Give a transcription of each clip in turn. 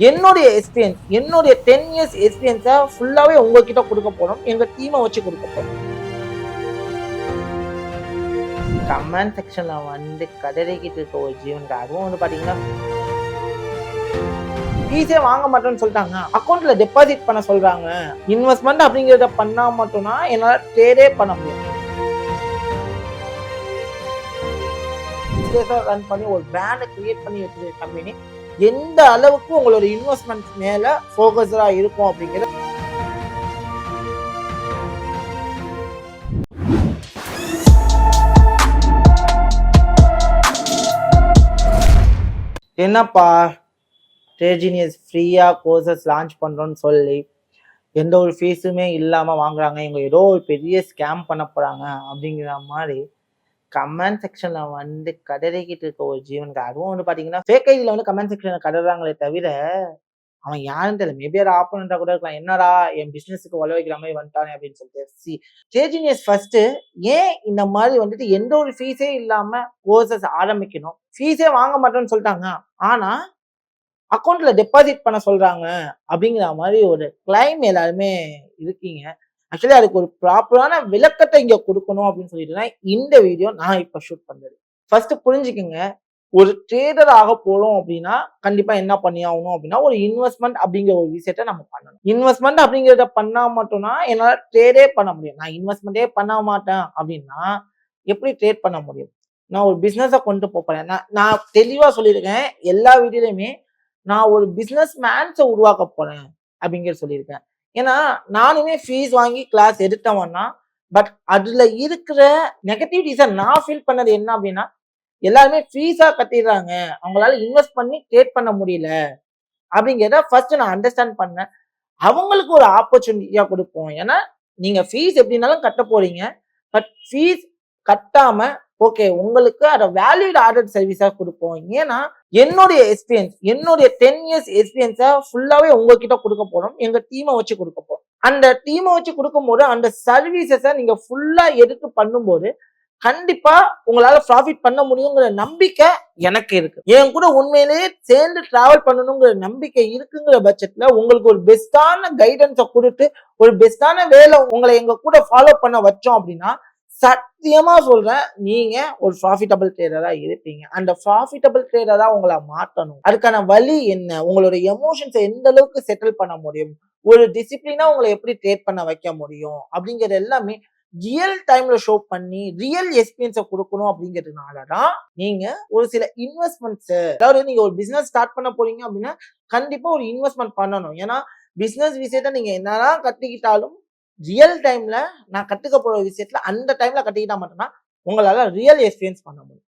என்னுடைய எக்ஸ்பீரியன்ஸ், என்னுடைய 10 இயர்ஸ் எக்ஸ்பீரியன்ஸை ஃபுல்லாவே உங்ககிட்ட கொடுக்க போறோம். எங்க டீமை வச்சு கொடுக்க போறோம். கமெண்ட் செக்ஷன்ல கதறிக்கிட்டு இருக்க ஒரு ஜீவனுக்கு அதுவும் பாத்தீங்கன்னா ஃபீஸே வாங்க மாட்டோம்னு சொல்லிட்டாங்க. அக்கௌண்ட்ல டெபாசிட் பண்ண சொல்றாங்க. இன்வெஸ்ட்மெண்ட் அப்படிங்கிறத பண்ணா மட்டும்தான் என்னால ட்ரேடே பண்ண முடியும். ரன் பண்ணி ஒரு பிராண்டை கிரியேட் பண்ணி வச்சிருக்க கம்பெனி எந்த அளவுக்கு உங்களோட இன்வெஸ்ட்மெண்ட் மேல ஃபோக்கஸ்டா இருக்கும் அப்படிங்கிறது என்னப்பா ட்ரேஜினியஸ் ஃப்ரீயா கோர்சஸ் லான்ச் பண்றோம்னு சொல்லி எந்த ஒரு ஃபீஸுமே இல்லாம வாங்குறாங்க, இவங்க ஏதோ ஒரு பெரிய ஸ்கேம் பண்ண போறாங்க அப்படிங்கிற மாதிரி கமெண்ட் செக்ஷன்ல கதறிக்கிட்டு இருக்க ஒரு ஜீவனுக்கு அதுவும் பாத்தீங்கன்னா ஃபேக் ஐடியில கமெண்ட் செக்ஷன்ல கதறாங்களே தவிர அவன் யாருன்னு தெரியல. மேபி அதை ஆப்போனண்டா கூட இருக்கலாம். என்னடா என் பிசினஸுக்கு வள வைக்கிற மாதிரி வந்துட்டானே அப்படின்னு சொல்லிட்டு. ட்ரேஜினியஸ் ஃபர்ஸ்ட் ஏன் இந்த மாதிரி எந்த ஒரு ஃபீஸே இல்லாம கோர்சஸ் ஆரம்பிக்கணும். ஃபீஸே வாங்க மாட்டோம்னு சொல்லிட்டாங்க, ஆனா அக்கௌண்ட்ல டெபாசிட் பண்ண சொல்றாங்க அப்படிங்கிற மாதிரி ஒரு கிளைம் எல்லாருமே இருக்கீங்க. ஆக்சுவலி அதுக்கு ஒரு ப்ராப்பரான விளக்கத்தை இங்க கொடுக்கணும் அப்படின்னு சொல்லிட்டு இந்த வீடியோ நான் இப்ப ஷூட் பண்றது. ஃபர்ஸ்ட் புரிஞ்சுக்குங்க, ஒரு ட்ரேடர் ஆக போறோம் அப்படின்னா கண்டிப்பா என்ன பண்ணி ஆகணும் அப்படின்னா ஒரு இன்வெஸ்ட்மெண்ட் அப்படிங்கிற ஒரு விஷயத்த நம்ம பண்ணணும். இன்வெஸ்ட்மெண்ட் அப்படிங்கிறத பண்ணா மட்டும்தான் என்னால ட்ரேடே பண்ண முடியும். நான் இன்வெஸ்ட்மெண்டே பண்ண மாட்டேன் அப்படின்னா எப்படி ட்ரேட் பண்ண முடியும்? நான் ஒரு பிசினஸை கொண்டு போறேன். நான் தெளிவா சொல்லியிருக்கேன் எல்லா வீடியோலையுமே, நான் ஒரு பிசினஸ் மேன்ஸை உருவாக்க போறேன் அப்படிங்கிற சொல்லியிருக்கேன். ஏன்னா நானுமே ஃபீஸ் வாங்கி கிளாஸ் எடுத்தவன்னா, பட் அதுல இருக்கிற நெகட்டிவிட்டிஸை நான் ஃபீல் பண்ணது என்ன அப்படின்னா, எல்லாருமே ஃபீஸா கட்டிடுறாங்க, அவங்களால இன்வெஸ்ட் பண்ணி ட்ரேட் பண்ண முடியல அப்படிங்கிறத ஃபர்ஸ்ட் நான் அண்டர்ஸ்டாண்ட் பண்ணேன். அவங்களுக்கு ஒரு ஆப்பர்ச்சுனிட்டியா கொடுப்போம். ஏன்னா நீங்க ஃபீஸ் எப்படின்னாலும் கட்ட போறீங்க, பட் ஃபீஸ் கட்டாம ஓகே உங்களுக்கு அதை வேல்யூட் ஆடட் சர்வீஸா கொடுப்போம். ஏன்னா என்னுடைய எக்ஸ்பீரியன்ஸ், என்னுடைய 10 இயர்ஸ் எக்ஸ்பீரியன்ஸை ஃபுல்லாவே உங்ககிட்ட கொடுக்க போறோம். எங்க டீமை வச்சு கொடுக்க போறோம். அந்த டீமை வச்சு கொடுக்கும்போது அந்த சர்வீசஸை நீங்க ஃபுல்லா எடுத்து பண்ணும்போது கண்டிப்பா உங்களால ப்ராஃபிட் பண்ண முடியுங்கிற நம்பிக்கை எனக்கு இருக்கு. என் கூட உண்மையிலேயே சேர்ந்து டிராவல் பண்ணணுங்கிற நம்பிக்கை இருக்குங்கிற பட்சத்துல உங்களுக்கு ஒரு பெஸ்டான கைடன்ஸை கொடுத்து ஒரு பெஸ்டான வேலை உங்களை எங்க கூட ஃபாலோ பண்ண வச்சோம் அப்படின்னா சத்தியமா சொல்றேன், நீங்க ஒரு ப்ராஃபிட்டபிள் ட்ரேடரா இருப்பீங்க. அந்த ப்ராஃபிட்டபிள் ட்ரேடரா உங்களை மாற்றணும். அதுக்கான வழி என்ன, உங்களோட எமோஷன்ஸை எந்த அளவுக்கு செட்டில் பண்ண முடியும், ஒரு டிசிப்ளினா உங்களை எப்படி ட்ரேட் பண்ண வைக்க முடியும் அப்படிங்கிறது எல்லாமே ரியல் டைம்ல ஷோ பண்ணி ரியல் எக்ஸ்பீரியன்ஸை கொடுக்கணும். அப்படிங்கிறதுனாலதான் நீங்க ஒரு சில இன்வெஸ்ட்மெண்ட்ஸ், அதாவது நீங்க ஒரு பிசினஸ் ஸ்டார்ட் பண்ண போறீங்க அப்படின்னா கண்டிப்பா ஒரு இன்வெஸ்ட்மெண்ட் பண்ணணும். ஏன்னா பிசினஸ் விஷயத்த நீங்க என்னதான் கத்துக்கிட்டாலும் ரியல் டைம்ல நான் கத்துக்க போற விஷயத்துல அந்த டைம்ல கத்துக்கிட்டா மட்டும்தான் உங்களால ரியல் எக்ஸ்பீரியன்ஸ் பண்ண முடியும்.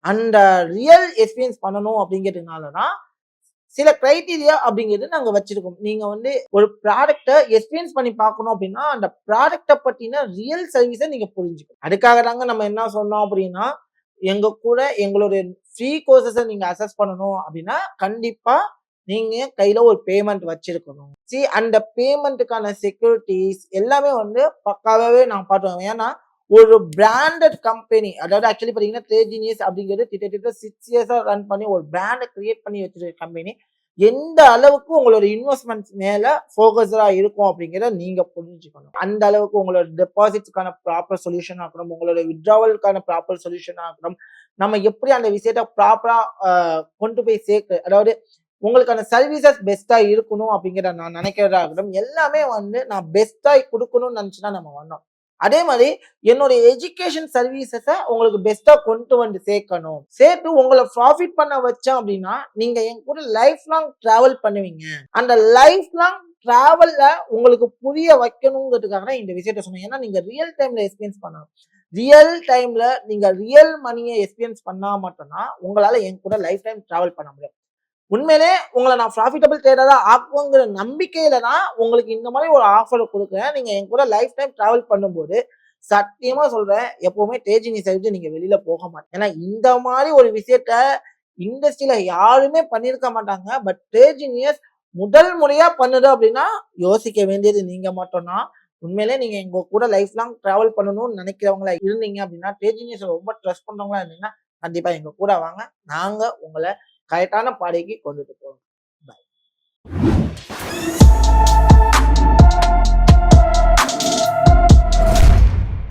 அந்த ரியல் எக்ஸ்பீரியன்ஸ் பண்ணணும் அப்படிங்கிறதுனாலதான் சில கிரைட்டீரியா அப்படிங்கிறது நாங்க வச்சிருக்கோம். நீங்க ஒரு ப்ராடக்டை எக்ஸ்பீரியன்ஸ் பண்ணி பார்க்கணும் அப்படின்னா அந்த ப்ராடக்டை பத்தின ரியல் சர்வீஸை நீங்க புரிஞ்சுக்கணும். அதுக்காக தாங்க நம்ம என்ன சொன்னோம் அப்படின்னா, எங்க கூட எங்களுடைய ஃப்ரீ கோர்சஸை நீங்க அசஸ் பண்ணணும் அப்படின்னா கண்டிப்பா நீங்க கையில ஒரு பேமெண்ட் வச்சிருக்கணும். அந்த பேமெண்ட்டுக்கான செக்யூரிட்டிஸ் எல்லாமே பக்காவே நான் பார்த்துவேன். ஏன்னா ஒரு பிராண்டட் கம்பெனி, அதாவது ஆக்சுவலி பாத்தீங்கன்னா ட்ரேஜினியஸ் அப்படிங்கிறது கிட்டத்தட்ட 6 இயர்ஸா ரன் பண்ணி ஒரு பிராண்டை கிரியேட் பண்ணி வச்சிருக்க கம்பெனி எந்த அளவுக்கு உங்களோட இன்வெஸ்ட்மெண்ட் மேல ஃபோக்கஸ்டா இருக்கும் அப்படிங்கிறத நீங்க புரிஞ்சுக்கணும். அந்த அளவுக்கு உங்களோட டெபாசிட்ஸ்க்கான ப்ராப்பர் சொல்யூஷன் ஆகணும், உங்களோட வித்ட்ராவலுக்கான ப்ராப்பர் சொல்யூஷன் ஆகணும். நம்ம எப்படி அந்த விஷயத்த ப்ராப்பரா கொண்டு போய் சேர்க்க, அதாவது உங்களுக்கான சர்வீசஸ் பெஸ்டா இருக்கணும் அப்படிங்கிற நான் நினைக்கிறதா இருக்கட்டும், எல்லாமே நான் பெஸ்டா கொடுக்கணும்னு நினைச்சுதான் நம்ம வந்தோம். அதே மாதிரி என்னுடைய எஜுகேஷன் சர்வீசஸை உங்களுக்கு பெஸ்டா கொண்டு சேர்க்கணும். சேர்த்து உங்களை ப்ராஃபிட் பண்ண வச்சோம் அப்படின்னா நீங்க என் கூட லைஃப் லாங் டிராவல் பண்ணுவீங்க. அந்த லைஃப் லாங் டிராவல்ல உங்களுக்கு புரிய வைக்கணுங்கிறதுக்காக தான் இந்த விஷயத்த சொன்னேன். ஏன்னா நீங்க ரியல் டைம்ல எக்ஸ்பீரியன்ஸ் பண்ணணும். ரியல் டைம்ல நீங்க ரியல் மணியை எக்ஸ்பீரியன்ஸ் பண்ணா மட்டும்தான் உங்களால என் கூட லைஃப் டைம் டிராவல் பண்ண முடியும். உண்மையிலே உங்களை நான் ப்ராஃபிட்டபிள் ட்ரேடரா ஆக்குங்கிற நம்பிக்கையில தான் உங்களுக்கு இந்த மாதிரி ஒரு ஆஃபர் கொடுக்குறேன். நீங்க என் கூட லைஃப் டைம் டிராவல் பண்ணும்போது சத்தியமா சொல்றேன், எப்பவுமே ட்ரேஜினியஸ் விட்டு நீங்க வெளியில போக மாட்டேன். ஏன்னா இந்த மாதிரி ஒரு விஷயத்த இண்டஸ்ட்ரியில யாருமே பண்ணிருக்க மாட்டாங்க. பட் ட்ரேஜினியஸ் முதல் முறையா பண்ணுது அப்படின்னா யோசிக்க வேண்டியது நீங்க மட்டும்தான். உண்மையிலே நீங்க எங்க கூட லைஃப் லாங் டிராவல் பண்ணணும்னு நினைக்கிறவங்களா இருந்தீங்க அப்படின்னா, ட்ரேஜினியஸ் ரொம்ப ட்ரஸ்ட் பண்றவங்களா இருந்தீங்கன்னா கண்டிப்பா எங்க கூட வாங்க. நாங்க உங்களை கரெக்டான பாதைக்கு கொண்டுட்டு போகணும்.